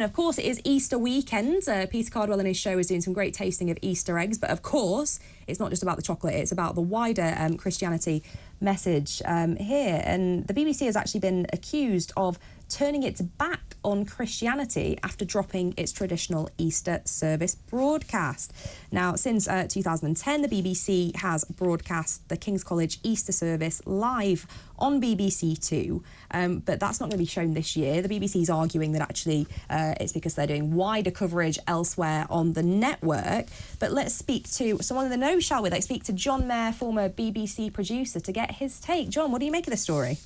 And of course, it is Easter weekend. Peter Cardwell in his show is doing some great tasting of Easter eggs. But of course, it's not just about the chocolate. It's about the wider Christianity message here. And the BBC has actually been accused of turning its back on Christianity after dropping its traditional Easter service broadcast. Now, since 2010, the BBC has broadcast the King's College Easter service live on BBC Two, but that's not going to be shown this year. The BBC is arguing that actually it's because they're doing wider coverage elsewhere on the network. But let's speak to someone in the know, shall we? Let's speak to John Mair, former BBC producer, to get his take. John, what do you make of this story?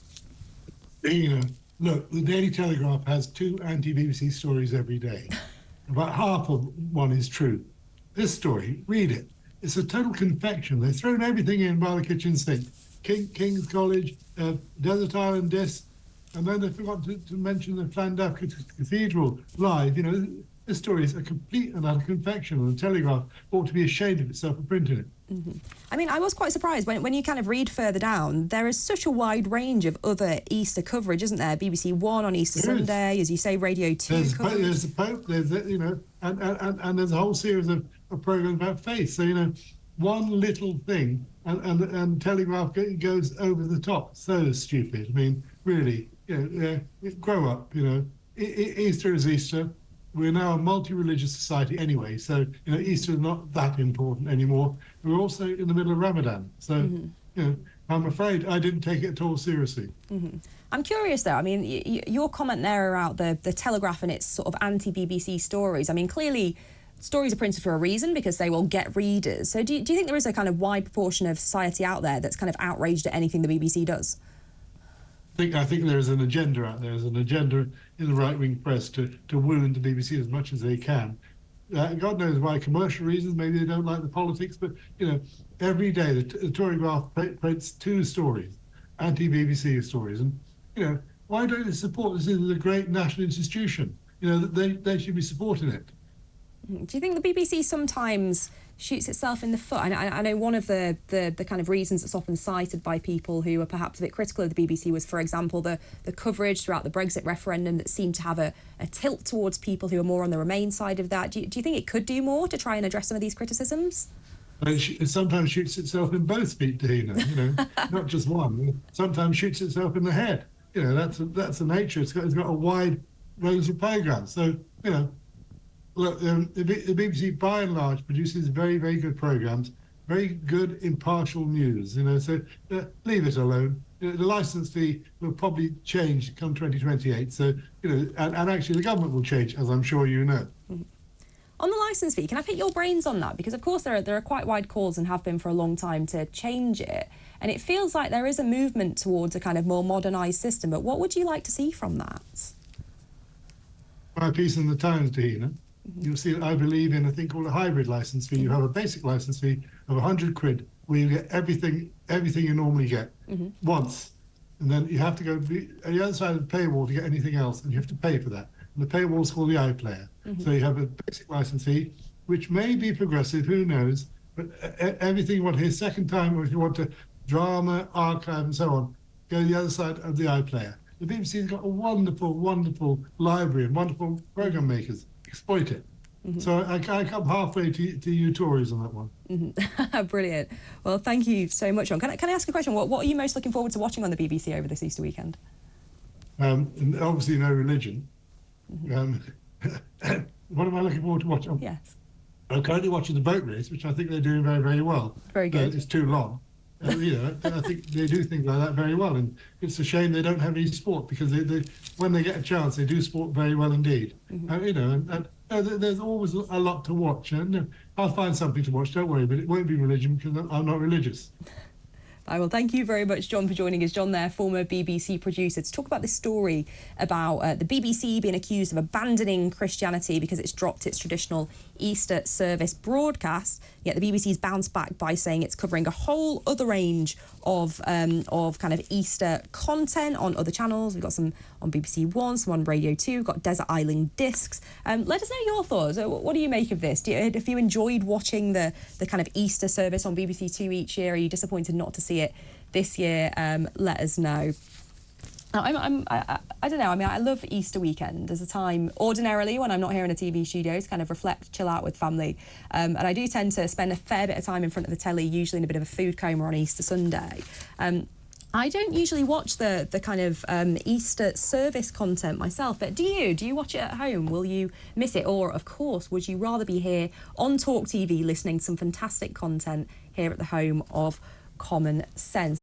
Look, the Daily Telegraph has 2 anti-BBC stories every day. About half of one is true. This story, read it. It's a total confection. They've thrown everything in by the kitchen sink. King's College, Desert Island Disc, and then they forgot to mention the Llandaff Cathedral live. You know, this story is a complete and utter confection, and the Telegraph ought to be ashamed of itself for printing it. Mm-hmm. I mean, I was quite surprised when you kind of read further down. There is such a wide range of other Easter coverage, isn't there? BBC One on Easter Sunday, as you say, Radio 2. There's the Pope, there's and there's a whole series of programs about faith. So one little thing, and Telegraph goes over the top. So stupid. I mean, really, grow up. Easter is Easter. We're now a multi-religious society anyway, so Easter is not that important anymore. We're also in the middle of Ramadan, so I'm afraid I didn't take it at all seriously. Mm-hmm. I'm curious though. I mean, your comment there about the Telegraph and its sort of anti-BBC stories. I mean, clearly stories are printed for a reason because they will get readers. So do you think there is a kind of wide proportion of society out there that's kind of outraged at anything the BBC does? I think there is an agenda out there. There's an agenda in the right-wing press to wound the BBC as much as they can. God knows why, commercial reasons, maybe they don't like the politics, but, every day the Telegraph prints 2 stories, anti-BBC stories. And, why don't they support this? This is a great national institution. They should be supporting it. Do you think the BBC sometimes shoots itself in the foot? I know one of the kind of reasons that's often cited by people who are perhaps a bit critical of the BBC was, for example, the coverage throughout the Brexit referendum that seemed to have a tilt towards people who are more on the Remain side of that. Do you think it could do more to try and address some of these criticisms? It sometimes shoots itself in both feet, Dehenna, not just one. Sometimes shoots itself in the head. That's the nature. It's got a wide range of programmes. So, look, the BBC, by and large, produces very, very good programmes, very good, impartial news, so leave it alone. The licence fee will probably change come 2028, so, and actually the government will change, as I'm sure you know. Mm-hmm. On the licence fee, can I pick your brains on that? Because, of course, there are quite wide calls and have been for a long time to change it, and it feels like there is a movement towards a kind of more modernised system, but what would you like to see from that? My piece in the Times, Dehenna. You'll see that I believe in a thing called a hybrid licence fee. You have a basic licence fee of 100 quid where you get everything you normally get once. And then you have to go to the other side of the paywall to get anything else, and you have to pay for that. And the paywall's called the iPlayer. So you have a basic licence fee, which may be progressive, who knows, but everything you want to hear second time, or if you want to drama, archive and so on, go to the other side of the iPlayer. The BBC's got a wonderful, wonderful library and wonderful programme makers. Exploit it. So I come halfway to you Tories on that one. Brilliant. Well, thank you so much, John. Can I ask a question? What are you most looking forward to watching on the BBC over this Easter weekend? Obviously no religion. What am I looking forward to watching? Yes. I'm currently watching the boat race, which I think they're doing very, very well. Very good. It's too long. I think they do things like that very well, and it's a shame they don't have any sport, because they when they get a chance, they do sport very well indeed. There's always a lot to watch, and I'll find something to watch, don't worry, but it won't be religion because I'm not religious. Well, thank you very much, John, for joining us. John there, former BBC producer, to talk about this story about the BBC being accused of abandoning Christianity because it's dropped its traditional Easter service broadcast. Yet the BBC's bounced back by saying it's covering a whole other range of kind of Easter content on other channels. We've got some on BBC One, some on Radio 2. We've got Desert Island Discs. Let us know your thoughts. What do you make of this? Have you enjoyed watching the kind of Easter service on BBC Two each year? Are you disappointed not to see it this year? Let us know. I don't know. I mean, I love Easter weekend as a time, ordinarily, when I'm not here in a TV studio, to kind of reflect, chill out with family. And I do tend to spend a fair bit of time in front of the telly, usually in a bit of a food coma on Easter Sunday. I don't usually watch the kind of Easter service content myself, but do you? Do you watch it at home? Will you miss it? Or, of course, would you rather be here on talkTV listening to some fantastic content here at the home of Common Sense?